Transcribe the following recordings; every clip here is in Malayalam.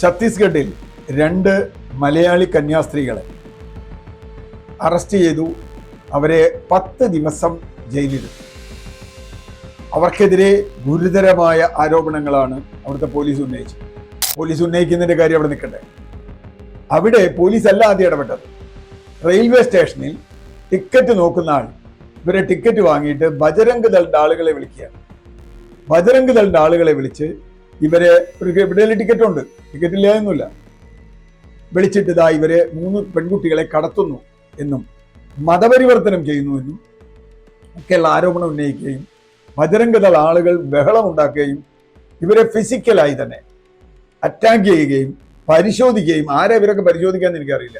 ഛത്തീസ്ഗഡിൽ 2 മലയാളി കന്യാസ്ത്രീകളെ അറസ്റ്റ് ചെയ്തു. അവരെ 10 ദിവസം ജയിലിലിട്ടു. അവർക്കെതിരെ ഗുരുതരമായ ആരോപണങ്ങളാണ് അവിടുത്തെ പോലീസ് ഉന്നയിച്ചത്. പോലീസ് ഉന്നയിക്കുന്നതിന്റെ കാര്യം അവിടെ നിൽക്കട്ടെ. അവിടെ പോലീസ് അല്ല ആദ്യം ഇടപെട്ടത്. റെയിൽവേ സ്റ്റേഷനിൽ ടിക്കറ്റ് നോക്കുന്ന ആൾ ഇവരെ ടിക്കറ്റ് വാങ്ങിയിട്ട് ബജരംഗ് ദളിന്റെ ആളുകളെ വിളിക്കുകയാണ്. ബജരംഗ് ദളിന്റെ ആളുകളെ വിളിച്ച് ഇവരെ ഇവിടെ ടിക്കറ്റ് ഉണ്ട്, ടിക്കറ്റ് ഇല്ലാതൊന്നുമില്ല, വിളിച്ചിട്ട് ഇതാ ഇവരെ 3 പെൺകുട്ടികളെ കടത്തുന്നു എന്നും മതപരിവർത്തനം ചെയ്യുന്നു എന്നും ഒക്കെയുള്ള ആരോപണം ഉന്നയിക്കുകയും ബജരംഗ് ദൾ ആളുകൾ ബഹളം ഉണ്ടാക്കുകയും ഇവരെ ഫിസിക്കലായി തന്നെ അറ്റാക്ക് ചെയ്യുകയും പരിശോധിക്കുകയും, ആരെ ഇവരൊക്കെ പരിശോധിക്കാന്ന് എനിക്കറിയില്ല,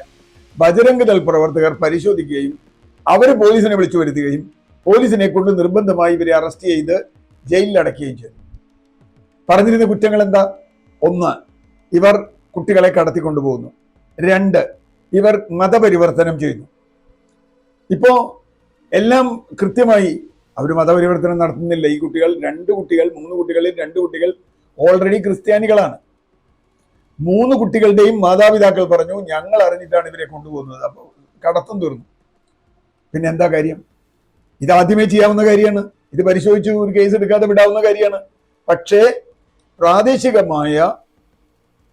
ബജരംഗ് ദൾ പ്രവർത്തകർ പരിശോധിക്കുകയും അവർ പോലീസിനെ വിളിച്ചു വരുത്തുകയും പോലീസിനെ കൊണ്ട് നിർബന്ധമായി ഇവരെ അറസ്റ്റ് ചെയ്ത് ജയിലിൽ അടയ്ക്കുകയും ചെയ്തു. പറഞ്ഞിരുന്ന കുറ്റങ്ങൾ എന്താ? 1, ഇവർ കുട്ടികളെ കടത്തിക്കൊണ്ടുപോകുന്നു. 2, ഇവർ മതപരിവർത്തനം ചെയ്യുന്നു. ഇപ്പോ എല്ലാം കൃത്യമായി അവർ മതപരിവർത്തനം നടത്തുന്നില്ല. ഈ കുട്ടികൾ 2 കുട്ടികൾ 3 കുട്ടികളിൽ 2 കുട്ടികൾ ഓൾറെഡി ക്രിസ്ത്യാനികളാണ്. 3 കുട്ടികളുടെയും മാതാപിതാക്കൾ പറഞ്ഞു ഞങ്ങൾ അറിഞ്ഞിട്ടാണ് ഇവരെ കൊണ്ടുപോകുന്നത്. അപ്പോൾ കടത്തം തീർന്നു. പിന്നെ എന്താ കാര്യം? ഇതാദ്യമേ ചെയ്യാവുന്ന കാര്യമാണ്. ഇത് പരിശോധിച്ച് ഒരു കേസ് എടുക്കാതെ വിടാവുന്ന കാര്യമാണ്. പക്ഷേ പ്രാദേശികമായ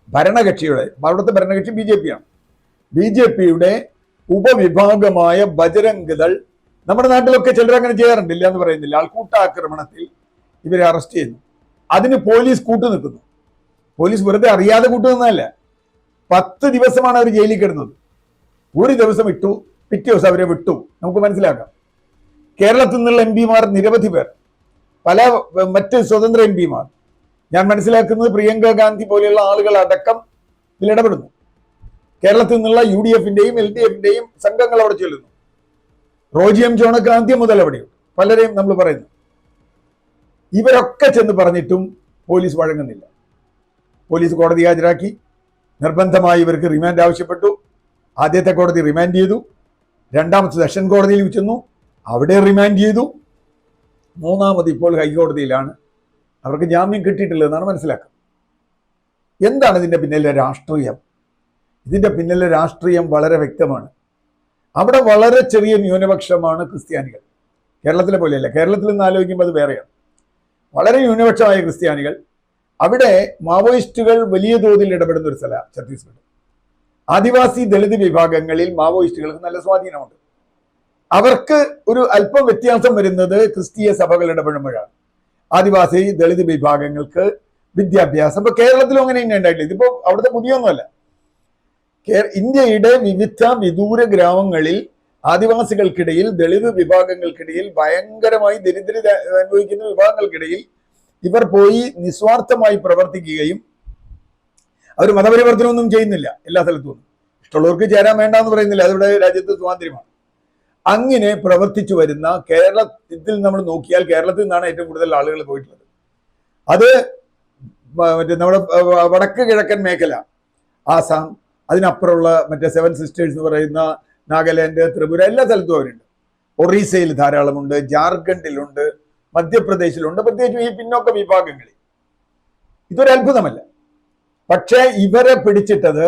ഭരണകക്ഷിയുടെ, അവിടുത്തെ ഭരണകക്ഷി BJP ആണ്. BJPയുടെ ഉപവിഭാഗമായ ബജരംഗ് ദൾ, നമ്മുടെ നാട്ടിലൊക്കെ ചിലർ അങ്ങനെ ചെയ്യാറുണ്ട്, ഇല്ല എന്ന് പറയുന്നില്ല, ആൾക്കൂട്ടാക്രമണത്തിൽ ഇവരെ അറസ്റ്റ് ചെയ്യുന്നു. അതിന് പോലീസ് കൂട്ടുനിൽക്കുന്നു. പോലീസ് വെറുതെ അറിയാതെ കൂട്ടുനിന്നതല്ല. 10 ദിവസമാണ് അവർ ജയിലിൽ കിടന്നത്. ഒരു ദിവസം ഇട്ടു, പിറ്റേ ദിവസം അവരെ വിട്ടു. നമുക്ക് മനസ്സിലാക്കാം. കേരളത്തിൽ നിന്നുള്ള MP-മാർ നിരവധി പേർ, പല മറ്റ് സ്വതന്ത്ര MP-മാർ, ഞാൻ മനസ്സിലാക്കുന്നത് പ്രിയങ്ക ഗാന്ധി പോലെയുള്ള ആളുകൾ അടക്കം ഇതിൽ ഇടപെടുന്നു. കേരളത്തിൽ നിന്നുള്ള UDF-ന്റെയും LDF-ന്റെയും സംഘങ്ങൾ അവിടെ ചെല്ലുന്നു. റോജി M. ജോണൊക്കെ ആദ്യം മുതൽ അവിടെയുണ്ട്. പലരെയും നമ്മൾ പറയുന്നു. ഇവരൊക്കെ ചെന്ന് പറഞ്ഞിട്ടും പോലീസ് വഴങ്ങുന്നില്ല. പോലീസ് കോടതി ഹാജരാക്കി. നിർബന്ധമായി ഇവർക്ക് റിമാൻഡ് ആവശ്യപ്പെട്ടു. ആദ്യത്തെ കോടതി റിമാൻഡ് ചെയ്തു. 2ാമത്തെ സെഷൻ കോടതിയിൽ ചെന്നു, അവിടെ റിമാൻഡ് ചെയ്തു. 3ാമത് ഇപ്പോൾ ഹൈക്കോടതിയിലാണ്. അവർക്ക് ജാമ്യം കിട്ടിയിട്ടില്ലെന്നാണ് മനസ്സിലാക്കുന്നത്. എന്താണ് ഇതിന്റെ പിന്നിലെ രാഷ്ട്രീയം? ഇതിന്റെ പിന്നിലെ രാഷ്ട്രീയം വളരെ വ്യക്തമാണ്. അവിടെ വളരെ ചെറിയ ന്യൂനപക്ഷമാണ് ക്രിസ്ത്യാനികൾ. കേരളത്തിലെ പോലെയല്ല. കേരളത്തിൽ നിന്ന് ആലോചിക്കുമ്പോൾ അത് വേറെയാണ്. വളരെ ന്യൂനപക്ഷമായ ക്രിസ്ത്യാനികൾ. അവിടെ മാവോയിസ്റ്റുകൾ വലിയ തോതിൽ ഇടപെടുന്ന ഒരു സ്ഥലമാണ് ഛത്തീസ്ഗഡ്. ആദിവാസി ദളിത് വിഭാഗങ്ങളിൽ മാവോയിസ്റ്റുകൾക്ക് നല്ല സ്വാധീനമുണ്ട്. അവർക്ക് ഒരു അല്പം വ്യത്യാസം വരുന്നത് ക്രിസ്തീയ സഭകൾ ഇടപെടുമ്പോഴാണ്. ആദിവാസി ദളിത് വിഭാഗങ്ങൾക്ക് വിദ്യാഭ്യാസം, ഇപ്പൊ കേരളത്തിലും അങ്ങനെ തന്നെ ഉണ്ടായിട്ടില്ല. ഇതിപ്പോ അവിടുത്തെ പുതിയൊന്നുമല്ല. ഇന്ത്യയുടെ വിവിധ വിദൂര ഗ്രാമങ്ങളിൽ ആദിവാസികൾക്കിടയിൽ, ദളിത് വിഭാഗങ്ങൾക്കിടയിൽ, ഭയങ്കരമായി ദരിദ്രത അനുഭവിക്കുന്ന വിഭാഗങ്ങൾക്കിടയിൽ ഇവർ പോയി നിസ്വാർത്ഥമായി പ്രവർത്തിക്കുകയും അവർ മതപരിവർത്തനമൊന്നും ചെയ്യുന്നില്ല. എല്ലാ സ്ഥലത്തും ഇഷ്ടമുള്ളവർക്ക് ചേരാൻ വേണ്ടെന്ന് പറയുന്നില്ല. അതിവിടെ രാജ്യത്ത് സ്വാതന്ത്ര്യമാണ്. അങ്ങനെ പ്രവർത്തിച്ചു വരുന്ന കേരളത്തിൽ നമ്മൾ നോക്കിയാൽ കേരളത്തിൽ നിന്നാണ് ഏറ്റവും കൂടുതൽ ആളുകൾ പോയിട്ടുള്ളത്. അത് മറ്റേ നമ്മുടെ വടക്ക് കിഴക്കൻ മേഖല, ആസാം, അതിനപ്പുറമുള്ള മറ്റേ 7 സിസ്റ്റേഴ്സ് എന്ന് പറയുന്ന നാഗാലാൻഡ്, ത്രിപുര, എല്ലാ സ്ഥലത്തും അവരുണ്ട്. ഒറീസയിൽ ധാരാളമുണ്ട്, ജാർഖണ്ഡിലുണ്ട്, മധ്യപ്രദേശിലുണ്ട്, പ്രത്യേകിച്ചും ഈ പിന്നോക്ക വിഭാഗങ്ങളിൽ. ഇതൊരു അത്ഭുതമല്ല. പക്ഷേ ഇവരെ പിടിച്ചിട്ടത്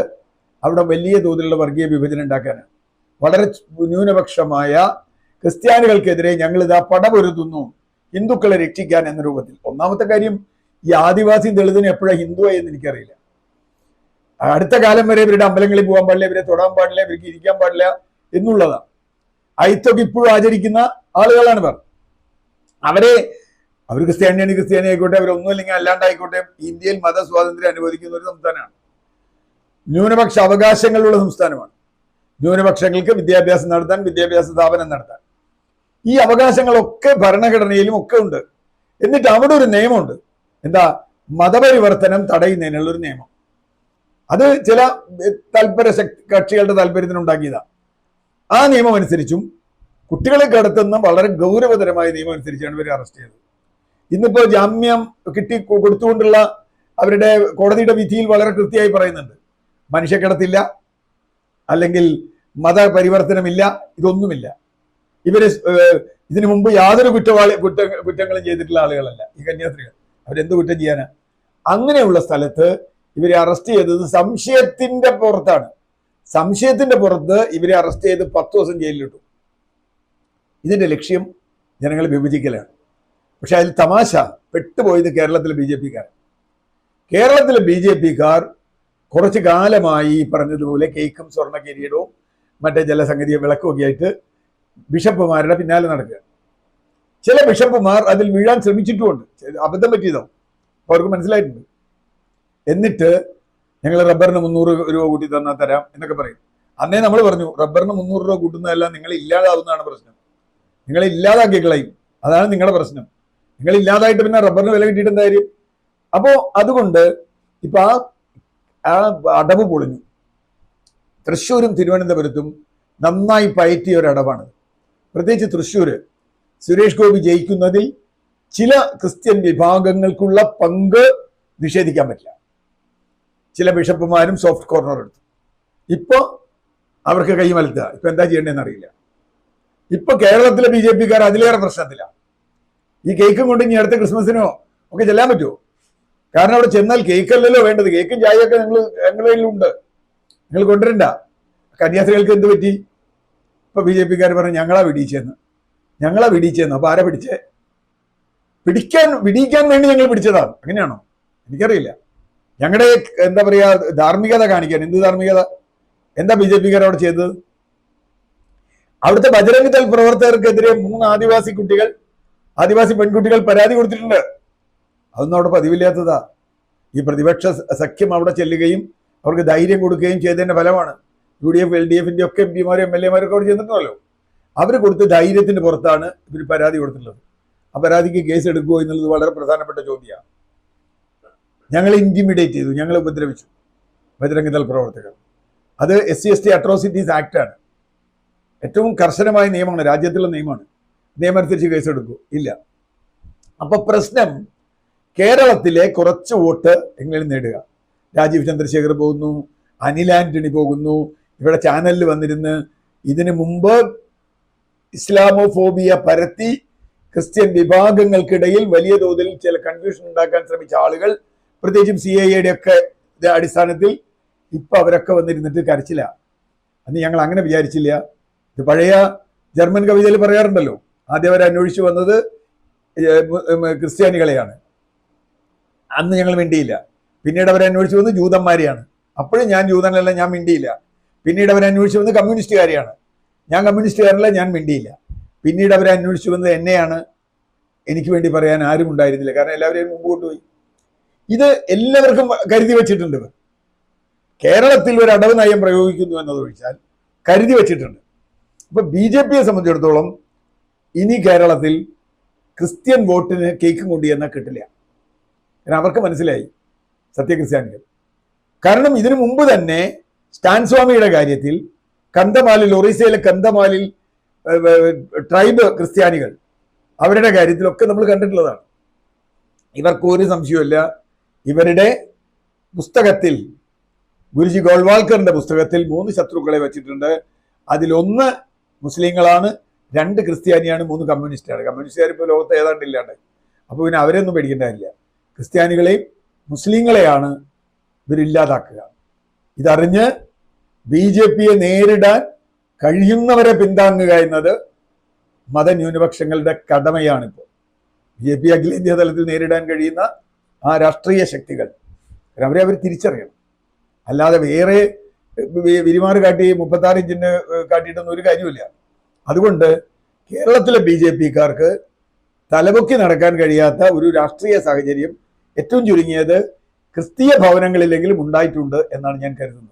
അവിടെ വലിയ തോതിലുള്ള വർഗീയ വിഭജനം ഉണ്ടാക്കാനാണ്. വളരെ ന്യൂനപക്ഷമായ ക്രിസ്ത്യാനികൾക്കെതിരെ ഞങ്ങൾ ഇതാ പടപൊരുതുന്നു ഹിന്ദുക്കളെ രക്ഷിക്കാൻ എന്ന രൂപത്തിൽ. ഒന്നാമത്തെ കാര്യം, ഈ ആദിവാസി ദളിതിന് എപ്പോഴാണ് ഹിന്ദുവായി എന്ന് എനിക്കറിയില്ല. അടുത്ത കാലം വരെ ഇവരുടെ അമ്പലങ്ങളിൽ പോകാൻ പാടില്ല, ഇവരെ തൊടാൻ പാടില്ല, ഇവർക്ക് ഇരിക്കാൻ പാടില്ല എന്നുള്ളതാണ്. അയിത്തൊക്കെ ഇപ്പോഴും ആചരിക്കുന്ന ആളുകളാണ് ഇവർ. അവർ ക്രിസ്ത്യാനി ആയിക്കോട്ടെ, അവരൊന്നുമില്ലെങ്കിൽ അല്ലാണ്ടായിക്കോട്ടെ, ഇന്ത്യയിൽ മതസ്വാതന്ത്ര്യം അനുവദിക്കുന്ന ഒരു സംസ്ഥാനമാണ്. ന്യൂനപക്ഷ അവകാശങ്ങളുള്ള സംസ്ഥാനമാണ്. ന്യൂനപക്ഷങ്ങൾക്ക് വിദ്യാഭ്യാസം നടത്താൻ, വിദ്യാഭ്യാസ സ്ഥാപനം നടത്താൻ, ഈ അവകാശങ്ങളൊക്കെ ഭരണഘടനയിലും ഒക്കെ ഉണ്ട്. എന്നിട്ട് അവിടെ ഒരു നിയമമുണ്ട്. എന്താ? മതപരിവർത്തനം തടയുന്നതിനുള്ളൊരു നിയമം. അത് ചില കക്ഷികളുടെ താല്പര്യത്തിനുണ്ടാക്കിയതാണ്. ആ നിയമം അനുസരിച്ചും കുട്ടികളെ കടത്തുന്ന വളരെ ഗൗരവതരമായ നിയമം അനുസരിച്ചാണ് ഇവരെ അറസ്റ്റ് ചെയ്തത്. ഇന്നിപ്പോ ജാമ്യം കൊടുത്തുകൊണ്ടുള്ള അവരുടെ കോടതിയുടെ വിധിയിൽ വളരെ കൃത്യമായി പറയുന്നുണ്ട്, മനുഷ്യക്കടത്തില്ല, അല്ലെങ്കിൽ മതപരിവർത്തനമില്ല, ഇതൊന്നുമില്ല. ഇവര് ഇതിനു മുമ്പ് യാതൊരു കുറ്റങ്ങളും ചെയ്തിട്ടുള്ള ആളുകളല്ല ഈ കന്യാസ്ത്രീകൾ. അവരെന്ത് കുറ്റം ചെയ്യാനാ? അങ്ങനെയുള്ള സ്ഥലത്ത് ഇവരെ അറസ്റ്റ് ചെയ്തത് സംശയത്തിന്റെ പുറത്താണ്. സംശയത്തിന്റെ പുറത്ത് ഇവരെ അറസ്റ്റ് ചെയ്ത് 10 ദിവസം ജയിലിലിട്ടു. ഇതിന്റെ ലക്ഷ്യം ജനങ്ങളെ വിഭജിക്കലാണ്. പക്ഷെ അതിൽ തമാശ പെട്ടുപോയത് കേരളത്തിലെ BJP-കാർ. കേരളത്തിലെ BJP-കാർ കുറച്ചു കാലമായി പറഞ്ഞതുപോലെ കേക്കും സ്വർണ്ണ കിരീടവും മറ്റേ ജലസംഗതിയെ വിളക്കുമൊക്കെ ആയിട്ട് ബിഷപ്പുമാരുടെ പിന്നാലെ നടക്കുക. ചില ബിഷപ്പുമാർ അതിൽ വീഴാൻ ശ്രമിച്ചിട്ടുമുണ്ട്. അബദ്ധം പറ്റിയതോ അവർക്ക് മനസ്സിലായിട്ടുണ്ട്. എന്നിട്ട് ഞങ്ങൾ റബ്ബറിന് 300 രൂപ കൂട്ടി തന്നാൽ തരാം എന്നൊക്കെ പറയും. അന്നേ നമ്മൾ പറഞ്ഞു റബ്ബറിന് 300 രൂപ കൂട്ടുന്നതല്ല, നിങ്ങൾ ഇല്ലാതാവുന്നതാണ് പ്രശ്നം. നിങ്ങൾ ഇല്ലാതാക്കി കളയും, അതാണ് നിങ്ങളുടെ പ്രശ്നം. നിങ്ങൾ ഇല്ലാതായിട്ട് പിന്നെ റബ്ബറിന് വില കിട്ടിയിട്ട് എന്താ കാര്യം? അപ്പോ അതുകൊണ്ട് ഇപ്പൊ ആ അടവ് പൊളിഞ്ഞു. തൃശ്ശൂരും തിരുവനന്തപുരത്തും നന്നായി പയറ്റിയ ഒരു അടവാണ്. പ്രത്യേകിച്ച് തൃശ്ശൂര് സുരേഷ് ഗോപി ജയിക്കുന്നതിൽ ചില ക്രിസ്ത്യൻ വിഭാഗങ്ങൾക്കുള്ള പങ്ക് നിഷേധിക്കാൻ പറ്റില്ല. ചില ബിഷപ്പുമാരും സോഫ്റ്റ് കോർണർ എടുത്തു. ഇപ്പൊ അവർക്ക് കൈമലത്തുക. ഇപ്പൊ എന്താ ചെയ്യേണ്ടതെന്ന് അറിയില്ല. ഇപ്പൊ കേരളത്തിലെ BJP-കാർ അതിലേറെ പ്രശ്നത്തില്ല. ഈ കേക്കും കൊണ്ട് ഇനി അടുത്ത ക്രിസ്മസിനോ ഒക്കെ ചെല്ലാൻ പറ്റുമോ? കാരണം അവിടെ ചെന്നാൽ കേക്കല്ലല്ലോ വേണ്ടത്. കേക്കും ചായയൊക്കെ ഞങ്ങളുടെ കയ്യിലുണ്ട്, നിങ്ങൾ കൊണ്ടുവരണ്ട. കന്യാസ്ത്രീകൾക്ക് എന്ത് പറ്റി? ഇപ്പൊ BJP-കാർ പറഞ്ഞു ഞങ്ങളാ വിടിച്ചെന്ന്. അപ്പൊ ആരാ പിടിച്ചേ? വിടിക്കാൻ വേണ്ടി ഞങ്ങൾ പിടിച്ചതാണ്. അങ്ങനെയാണോ? എനിക്കറിയില്ല. ഞങ്ങളുടെ എന്താ പറയാ ധാർമ്മികത കാണിക്കാൻ. എന്ത് ധാർമ്മികത? എന്താ BJP-കാർ അവിടെ ചെയ്തത്? അവിടുത്തെ ബജരംഗ് ദൾ പ്രവർത്തകർക്കെതിരെ 3 ആദിവാസി പെൺകുട്ടികൾ പരാതി കൊടുത്തിട്ടുണ്ട്. അതൊന്നും അവിടെ പതിവില്ലാത്തതാ. ഈ പ്രതിപക്ഷ സഖ്യം അവിടെ ചെല്ലുകയും അവർക്ക് ധൈര്യം കൊടുക്കുകയും ചെയ്തതിന്റെ ഫലമാണ്. UDF LDF-ന്റെ ഒക്കെ MP-മാരും MLA-മാരും ഒക്കെ അവിടെ ചെന്നിട്ടുണ്ടല്ലോ. അവർ കൊടുത്ത ധൈര്യത്തിന് പുറത്താണ് ഇവർ പരാതി കൊടുത്തിട്ടുള്ളത്. ആ പരാതിക്ക് കേസ് എടുക്കുമോ എന്നുള്ളത് വളരെ പ്രധാനപ്പെട്ട ചോദ്യമാണ്. ഞങ്ങളെ ഇന്റിമിഡേറ്റ് ചെയ്തു, ഞങ്ങളെ ഉപദ്രവിച്ചു ബജരംഗ് ദൾ പ്രവർത്തകർ. അത് SC/ST അട്രോസിറ്റീസ് ആക്ടാണ്. ഏറ്റവും കർശനമായ നിയമമാണ്, രാജ്യത്തുള്ള നിയമമാണ്. നിയമമനുസരിച്ച് കേസെടുക്കൂ? ഇല്ല. അപ്പൊ പ്രശ്നം കേരളത്തിലെ കുറച്ച് വോട്ട് എങ്ങനെ നേടുക. രാജീവ് ചന്ദ്രശേഖർ പോകുന്നു, അനിൽ ആന്റണി പോകുന്നു. ഇവിടെ ചാനലിൽ വന്നിരുന്ന് ഇതിനു മുമ്പ് ഇസ്ലാമോഫോബിയ പരത്തി ക്രിസ്ത്യൻ വിഭാഗങ്ങൾക്കിടയിൽ വലിയ തോതിൽ ചില കൺഫ്യൂഷൻ ഉണ്ടാക്കാൻ ശ്രമിച്ച ആളുകൾ, പ്രത്യേകിച്ചും CIA-യുടെ ഒക്കെ അടിസ്ഥാനത്തിൽ ഇപ്പൊ അവരൊക്കെ വന്നിരുന്നിട്ട് കരച്ചില്ല. അന്ന് ഞങ്ങൾ അങ്ങനെ വിചാരിച്ചില്ല. ഇത് പഴയ ജർമ്മൻ കവിതയിൽ പറയാറുണ്ടല്ലോ, ആദ്യം അവർ അന്വേഷിച്ചു വന്നത് ക്രിസ്ത്യാനികളെയാണ്. അന്ന് ഞങ്ങൾ മിണ്ടിയില്ല. പിന്നീട് അവർ അന്വേഷിച്ചു വന്നത് ജൂതന്മാരെയാണ്. അപ്പോഴും ഞാൻ ജൂതനല്ല, ഞാൻ മിണ്ടിയില്ല. പിന്നീട് അവർ അന്വേഷിച്ചു വന്നത് കമ്മ്യൂണിസ്റ്റുകാരെയാണ്. ഞാൻ കമ്മ്യൂണിസ്റ്റുകാരല്ല, ഞാൻ മിണ്ടിയില്ല. പിന്നീട് അവർ അന്വേഷിച്ചു വന്നത് എന്നെയാണ്. എനിക്ക് വേണ്ടി പറയാൻ ആരും ഉണ്ടായിരുന്നില്ല, കാരണം എല്ലാവരെയും മുമ്പ് കൊണ്ടുപോയി. ഇത് എല്ലാവർക്കും കരുതി വെച്ചിട്ടുണ്ട്. കേരളത്തിൽ ഒരു അടവ് നയം പ്രയോഗിക്കുന്നു എന്നതൊഴിച്ചാൽ കരുതി വെച്ചിട്ടുണ്ട്. അപ്പൊ BJP-യെ സംബന്ധിച്ചിടത്തോളം ഇനി കേരളത്തിൽ ക്രിസ്ത്യൻ വോട്ടിന് കേക്കും കൊണ്ട് ചെന്നാൽ കിട്ടില്ല. കാരണം അവർക്ക് മനസ്സിലായി സത്യക്രിസ്ത്യാനികൾ. കാരണം ഇതിനു മുമ്പ് തന്നെ സ്റ്റാൻ സ്വാമിയുടെ കാര്യത്തിൽ കന്ധമാലിൽ, ഒറീസയിലെ കന്ധമാലിൽ ട്രൈബ് ക്രിസ്ത്യാനികൾ, അവരുടെ കാര്യത്തിലൊക്കെ നമ്മൾ കണ്ടിട്ടുള്ളതാണ്. ഇവർക്കൊരു സംശയമില്ല. ഇവരുടെ പുസ്തകത്തിൽ, ഗുരുജി ഗോൾവാൾക്കറിന്റെ പുസ്തകത്തിൽ 3 ശത്രുക്കളെ വെച്ചിട്ടുണ്ട്. അതിലൊന്ന് മുസ്ലിങ്ങളാണ്, 2 ക്രിസ്ത്യാനിയാണ്, 3 കമ്മ്യൂണിസ്റ്റാണ്. കമ്മ്യൂണിസ്റ്റുകാർ ഇപ്പോൾ ലോകത്ത് ഏതാണ്ട് ഇല്ലാണ്ട്. അപ്പോൾ പിന്നെ അവരെയൊന്നും പേടിക്കേണ്ടതില്ല. ക്രിസ്ത്യാനികളെയും മുസ്ലിങ്ങളെയാണ് ഇവരില്ലാതാക്കുക. ഇതറിഞ്ഞ് BJP-യെ നേരിടാൻ കഴിയുന്നവരെ പിന്താങ്ങുക എന്നത് മതന്യൂനപക്ഷങ്ങളുടെ കടമയാണിപ്പോൾ. BJP അഖിലേന്ത്യാ തലത്തിൽ നേരിടാൻ കഴിയുന്ന ആ രാഷ്ട്രീയ ശക്തികൾ അവരെ അവർ തിരിച്ചറിയണം. അല്ലാതെ വേറെ വിരിമാറ് കാട്ടി 36 ഇഞ്ചിന് കാട്ടിയിട്ടൊന്നും ഒരു കാര്യമില്ല. അതുകൊണ്ട് കേരളത്തിലെ BJP-കാർക്ക് തലപൊക്കി നടക്കാൻ കഴിയാത്ത ഒരു രാഷ്ട്രീയ സാഹചര്യം ഏറ്റവും ചുരുങ്ങിയത് ക്രിസ്തീയ ഭവനങ്ങളിലെങ്കിലും ഉണ്ടായിട്ടുണ്ട് എന്നാണ് ഞാൻ കരുതുന്നത്.